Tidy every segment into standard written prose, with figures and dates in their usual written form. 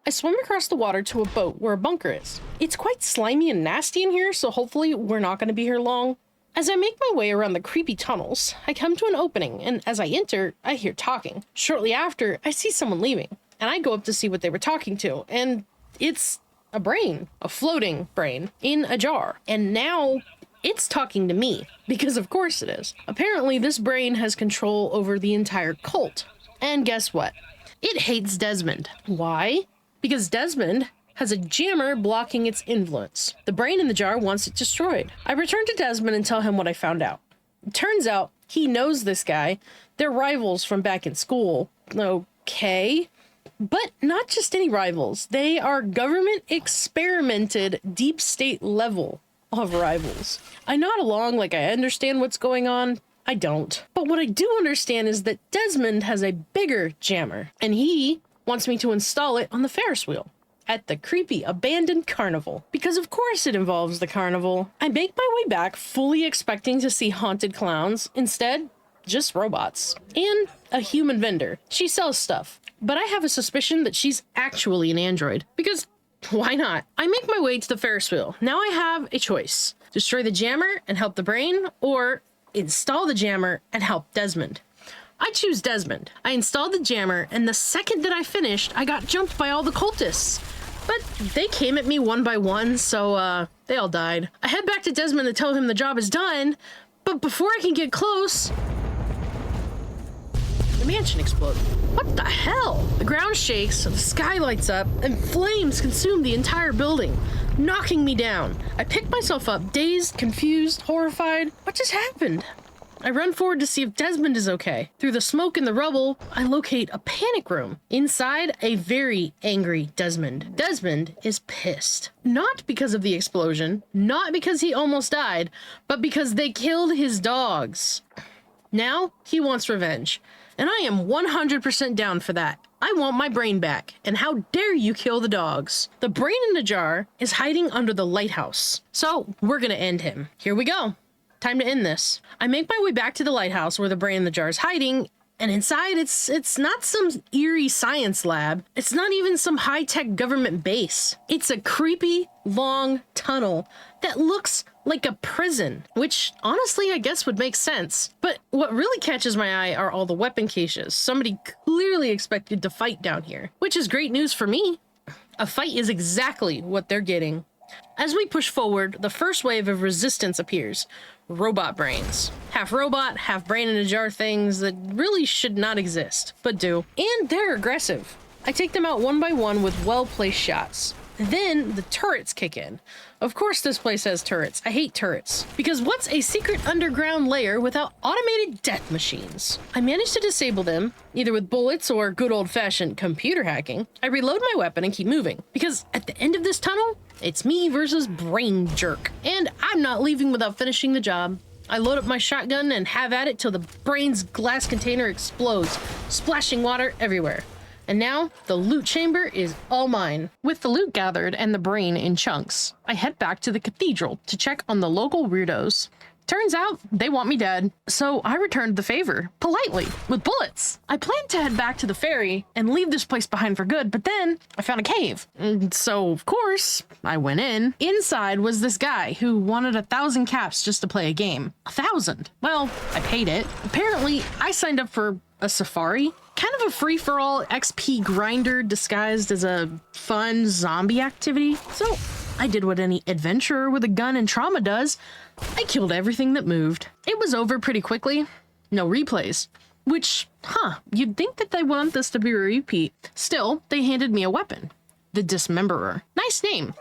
I swim across the water to a boat where a bunker is. It's quite slimy and nasty in here, so hopefully we're not going to be here long. As I make my way around the creepy tunnels, I come to an opening, and as I enter, I hear talking. Shortly after, I see someone leaving, and I go up to see what they were talking to, and it's a brain, a floating brain, in a jar. And now it's talking to me, because of course it is. Apparently, this brain has control over the entire cult. And guess what? It hates Desmond. Why? Because Desmond has a jammer blocking its influence. The brain in the jar wants it destroyed. I return to Desmond and tell him what I found out. It turns out he knows this guy. They're rivals from back in school. Okay. But not just any rivals. They are government experimented deep state level of rivals. I nod along like I understand what's going on. I don't. But what I do understand is that Desmond has a bigger jammer, and he wants me to install it on the Ferris wheel at the creepy abandoned carnival. Because of course it involves the carnival. I make my way back fully expecting to see haunted clowns. Instead, just robots. And a human vendor. She sells stuff. But I have a suspicion that she's actually an android. Because why not? I make my way to the Ferris wheel. Now I have a choice. Destroy the jammer and help the brain, or install the jammer and help Desmond. I choose Desmond. I installed the jammer, and the second that I finished, I got jumped by all the cultists. But they came at me one by one, so they all died. I head back to Desmond to tell him the job is done, but before I can get close, the mansion explodes. What the hell? The ground shakes, the sky lights up, and flames consume the entire building, knocking me down. I pick myself up, dazed, confused, horrified. What just happened? I run forward to see if Desmond is okay. Through the smoke and the rubble, I locate a panic room. Inside, a very angry Desmond. Desmond is pissed. Not because of the explosion, not because he almost died, but because they killed his dogs. Now, he wants revenge. And I am 100% down for that. I want my brain back, and how dare you kill the dogs? The brain in the jar is hiding under the lighthouse. So, we're gonna end him. Here we go. Time to end this. I make my way back to the lighthouse where the brain in the jar is hiding, and inside it's not some eerie science lab. It's not even some high-tech government base. It's a creepy, long tunnel that looks like a prison, which honestly I guess would make sense. But what really catches my eye are all the weapon caches. Somebody clearly expected to fight down here, which is great news for me. A fight is exactly what they're getting. As we push forward, the first wave of resistance appears. Robot brains. Half robot, half brain in a jar things that really should not exist, but do. And they're aggressive. I take them out one by one with well-placed shots. Then the turrets kick in. Of course this place has turrets. I hate turrets. Because what's a secret underground layer without automated death machines? I manage to disable them, either with bullets or good old-fashioned computer hacking. I reload my weapon and keep moving. Because at the end of this tunnel, it's me versus Brain Jerk. And I'm not leaving without finishing the job. I load up my shotgun and have at it till the brain's glass container explodes, splashing water everywhere. And now, the loot chamber is all mine. With the loot gathered and the brain in chunks, I head back to the cathedral to check on the local weirdos. Turns out, they want me dead, so I returned the favor, politely, with bullets. I planned to head back to the ferry and leave this place behind for good, but then I found a cave. So, of course, I went in. Inside was this guy who wanted 1,000 caps just to play a game. 1,000. Well, I paid it. Apparently, I signed up for a safari. Kind of a free-for-all XP grinder disguised as a fun zombie activity. So I did what any adventurer with a gun and trauma does. I killed everything that moved. It was over pretty quickly. No replays. Which, you'd think that they want this to be a repeat. Still, they handed me a weapon. The Dismemberer. Nice name.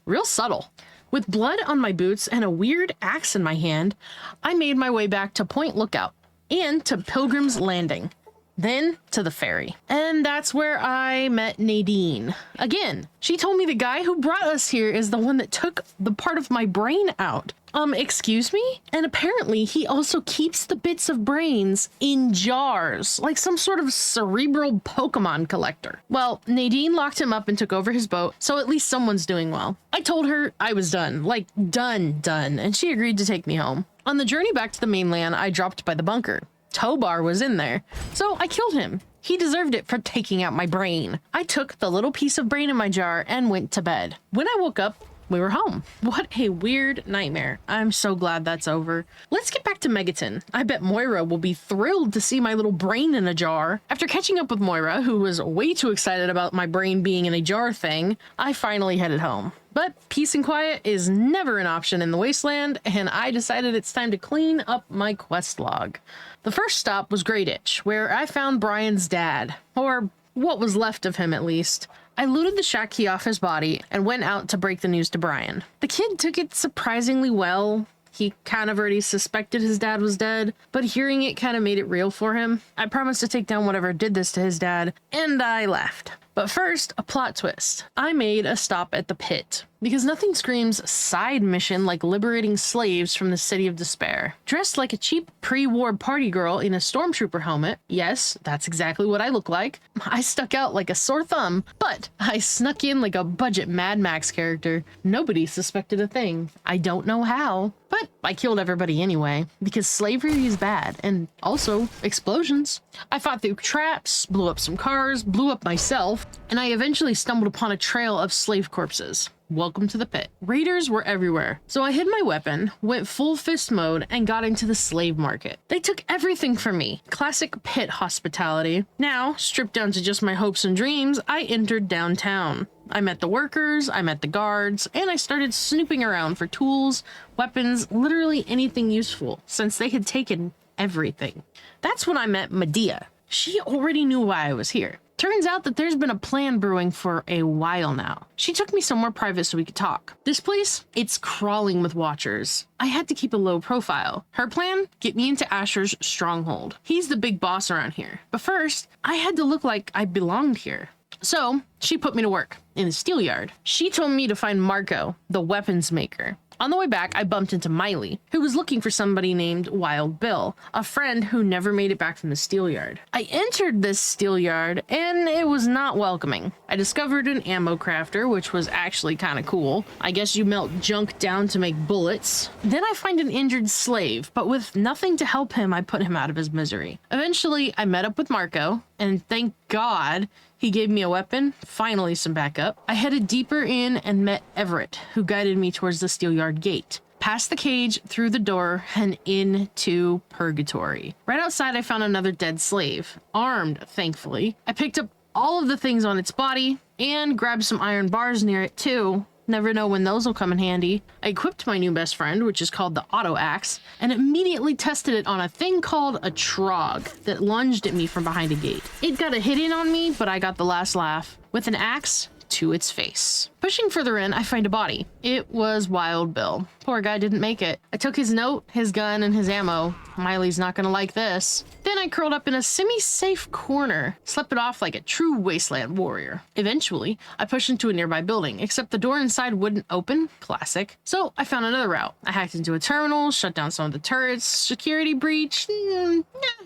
Real subtle. With blood on my boots and a weird axe in my hand, I made my way back to Point Lookout and to Pilgrim's Landing. Then to the ferry. And that's where I met Nadine. Again, she told me the guy who brought us here is the one that took the part of my brain out. Excuse me? And apparently he also keeps the bits of brains in jars, like some sort of cerebral Pokemon collector. Well, Nadine locked him up and took over his boat, so at least someone's doing well. I told her I was done, like done, and she agreed to take me home. On the journey back to the mainland, I dropped by the bunker. Tobar was in there, so I killed him. He deserved it for taking out my brain. I took the little piece of brain in my jar and went to bed. When I woke up, we were home. What a weird nightmare. I'm so glad that's over. Let's get back to Megaton. I bet Moira will be thrilled to see my little brain in a jar. After catching up with Moira, who was way too excited about my brain being in a jar thing, I finally headed home. But peace and quiet is never an option in the Wasteland, and I decided it's time to clean up my quest log. The first stop was Great Itch, where I found Brian's dad, or what was left of him at least. I looted the shack key off his body and went out to break the news to Brian. The kid took it surprisingly well. He kind of already suspected his dad was dead, but hearing it kind of made it real for him. I promised to take down whatever did this to his dad, and I left. But first, a plot twist. I made a stop at the Pitt, because nothing screams side mission like liberating slaves from the City of Despair. Dressed like a cheap pre-war party girl in a stormtrooper helmet, yes, that's exactly what I look like. I stuck out like a sore thumb, but I snuck in like a budget Mad Max character. Nobody suspected a thing. I don't know how, but I killed everybody anyway, because slavery is bad, and also explosions. I fought through traps, blew up some cars, blew up myself, and I eventually stumbled upon a trail of slave corpses. Welcome to the Pit. Raiders were everywhere, so I hid my weapon, went full fist mode, and got into the slave market. They took everything from me. Classic Pit hospitality. Now, stripped down to just my hopes and dreams, I entered downtown. I met the workers, I met the guards, and I started snooping around for tools, weapons, literally anything useful, since they had taken everything. That's when I met Medea. She already knew why I was here. Turns out that there's been a plan brewing for a while now. She took me somewhere private so we could talk. This place, it's crawling with watchers. I had to keep a low profile. Her plan? Get me into Asher's stronghold. He's the big boss around here. But first, I had to look like I belonged here. So, she put me to work in the steelyard. She told me to find Marco, the weapons maker. On the way back, I bumped into Miley, who was looking for somebody named Wild Bill, a friend who never made it back from the steelyard. I entered this steelyard, and it was not welcoming. I discovered an ammo crafter, which was actually kind of cool. I guess you melt junk down to make bullets. Then I find an injured slave, but with nothing to help him, I put him out of his misery. Eventually, I met up with Marco, and thank God, he gave me a weapon, finally some backup. I headed deeper in and met Everett, who guided me towards the steelyard gate. Past the cage, through the door, and into purgatory. Right outside, I found another dead slave, armed, thankfully. I picked up all of the things on its body and grabbed some iron bars near it too. Never know when those will come in handy. I equipped my new best friend, which is called the auto axe, and immediately tested it on a thing called a trog that lunged at me from behind a gate. It got a hit in on me, but I got the last laugh with an axe to its face. Pushing further in, I find a body. It was Wild Bill. Poor guy didn't make it. I took his note, his gun, and his ammo. Miley's not gonna like this. Then I curled up in a semi-safe corner, slept it off like a true Wasteland warrior. Eventually, I pushed into a nearby building, except the door inside wouldn't open. Classic. So I found another route. I hacked into a terminal, shut down some of the turrets, security breach,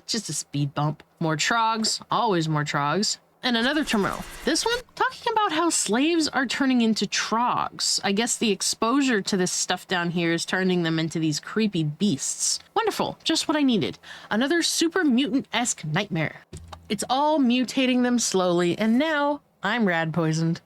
just a speed bump. More trogs, always more trogs. And another terminal. This one, talking about how slaves are turning into trogs. I guess the exposure to this stuff down here is turning them into these creepy beasts. Wonderful, just what I needed. Another super mutant-esque nightmare. It's all mutating them slowly, and now I'm rad poisoned.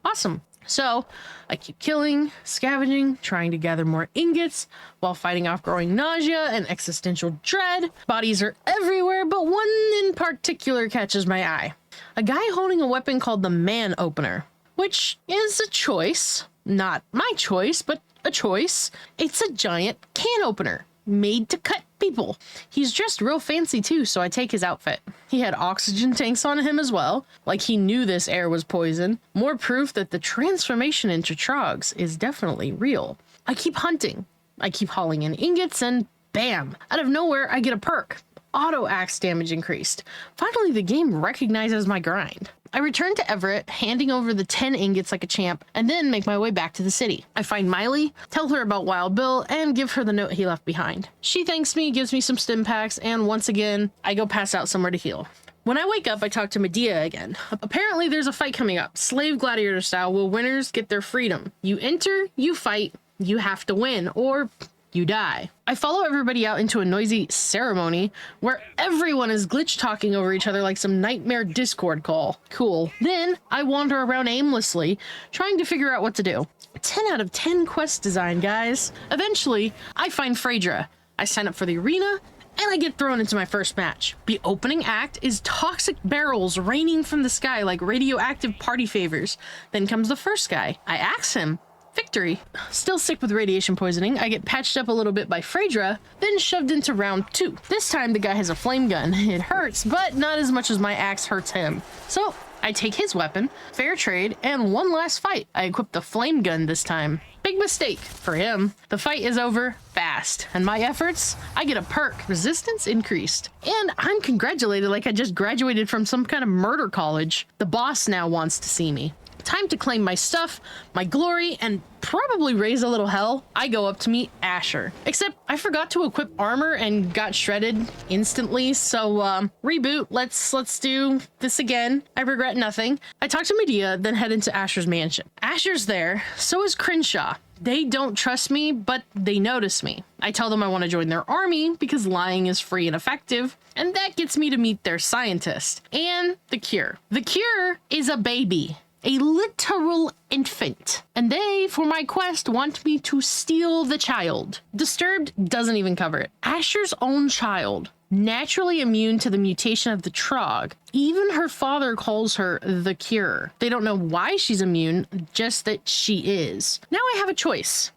Awesome. So I keep killing, scavenging, trying to gather more ingots while fighting off growing nausea and existential dread. Bodies are everywhere, but one in particular catches my eye. A guy holding a weapon called the Man Opener, which is a choice. Not my choice, but a choice. It's a giant can opener made to cut people. He's dressed real fancy too, so I take his outfit. He had oxygen tanks on him as well, like he knew this air was poison. More proof that the transformation into trogs is definitely real. I keep hunting. I keep hauling in ingots and bam, out of nowhere I get a perk. Auto axe damage increased. Finally, the game recognizes my grind. I return to Everett, handing over the 10 ingots like a champ, and then make my way back to the city. I find Miley, tell her about Wild Bill, and give her the note he left behind. She thanks me, gives me some stim packs, and once again, I go pass out somewhere to heal. When I wake up, I talk to Medea again. Apparently, there's a fight coming up. Slave gladiator style will winners get their freedom. You enter, you fight, you have to win, or you die. I follow everybody out into a noisy ceremony where everyone is glitch talking over each other like some nightmare Discord call. Cool. Then I wander around aimlessly, trying to figure out what to do. 10 out of 10 quest design, guys. Eventually, I find Phaedra. I sign up for the arena, and I get thrown into my first match. The opening act is toxic barrels raining from the sky like radioactive party favors. Then comes the first guy. I axe him. Victory. Still sick with radiation poisoning, I get patched up a little bit by Phaedra, then shoved into round 2. This time the guy has a flame gun. It hurts, but not as much as my axe hurts him. So I take his weapon, fair trade, and one last fight. I equip the flame gun this time. Big mistake for him. The fight is over fast, and my efforts, I get a perk. Resistance increased. And I'm congratulated like I just graduated from some kind of murder college. The boss now wants to see me. Time to claim my stuff, my glory, and probably raise a little hell. I go up to meet Asher. Except I forgot to equip armor and got shredded instantly, so reboot. Let's do this again. I regret nothing. I talk to Medea, then head into Asher's mansion. Asher's there, so is Crenshaw. They don't trust me, but they notice me. I tell them I want to join their army because lying is free and effective, and that gets me to meet their scientist and the cure. The cure is a baby. A literal infant. And they, for my quest, want me to steal the child. Disturbed doesn't even cover it. Asher's own child, naturally immune to the mutation of the Trog. Even her father calls her the cure. They don't know why she's immune, just that she is. Now I have a choice.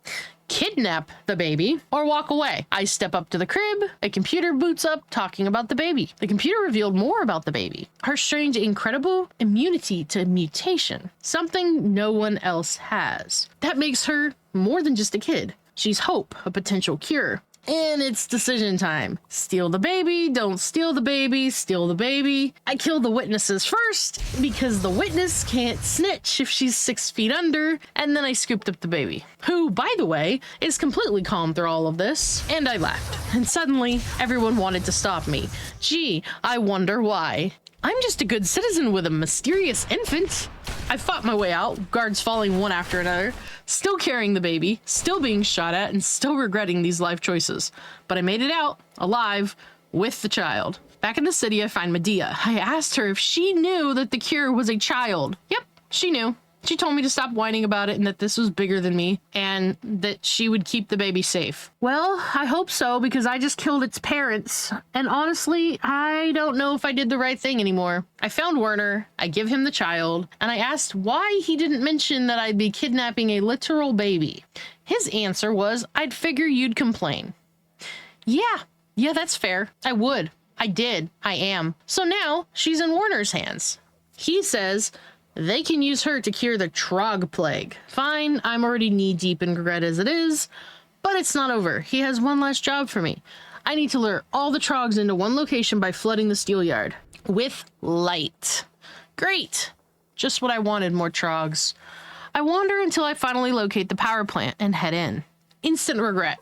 Kidnap the baby or walk away. I step up to the crib, a computer boots up talking about the baby. The computer revealed more about the baby. Her strange, incredible immunity to mutation, something no one else has. That makes her more than just a kid. She's hope, a potential cure. And it's decision time. Steal the baby, don't steal the baby, steal the baby. I kill the witnesses first because the witness can't snitch if she's 6 feet under, and then I scooped up the baby, who, by the way, is completely calm through all of this. And I left. And suddenly, everyone wanted to stop me. Gee, I wonder why. I'm just a good citizen with a mysterious infant. I fought my way out, guards falling one after another, still carrying the baby, still being shot at, and still regretting these life choices. But I made it out, alive, with the child. Back in the city, I find Medea. I asked her if she knew that the cure was a child. Yep, she knew. She told me to stop whining about it and that this was bigger than me and that she would keep the baby safe. Well, I hope so because I just killed its parents. And honestly, I don't know if I did the right thing anymore. I found Werner, I give him the child, and I asked why he didn't mention that I'd be kidnapping a literal baby. His answer was, I'd figure you'd complain. Yeah, that's fair. I would. I did. I am. So now she's in Werner's hands. He says they can use her to cure the Trog plague. Fine, I'm already knee-deep in regret as it is, but it's not over. He has one last job for me. I need to lure all the Trogs into one location by flooding the steelyard. With light. Great! Just what I wanted, more Trogs. I wander until I finally locate the power plant and head in. Instant regret.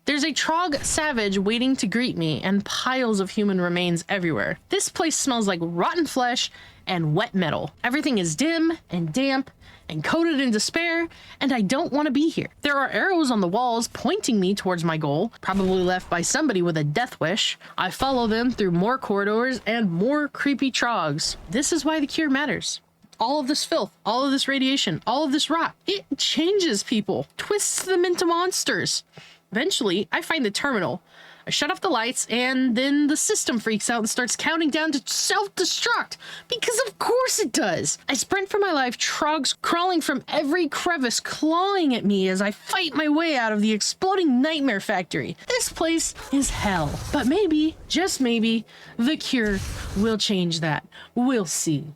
There's a Trog savage waiting to greet me and piles of human remains everywhere. This place smells like rotten flesh and wet metal. Everything is dim and damp and coated in despair, and I don't want to be here. There are arrows on the walls pointing me towards my goal, probably left by somebody with a death wish. I follow them through more corridors and more creepy Trogs. This is why the cure matters. All of this filth, all of this radiation, all of this rot, it changes people, twists them into monsters. Eventually, I find the terminal. I shut off the lights, and then the system freaks out and starts counting down to self-destruct. Because of course it does. I sprint for my life, Trogs crawling from every crevice, clawing at me as I fight my way out of the exploding nightmare factory. This place is hell. But maybe, just maybe, the cure will change that. We'll see.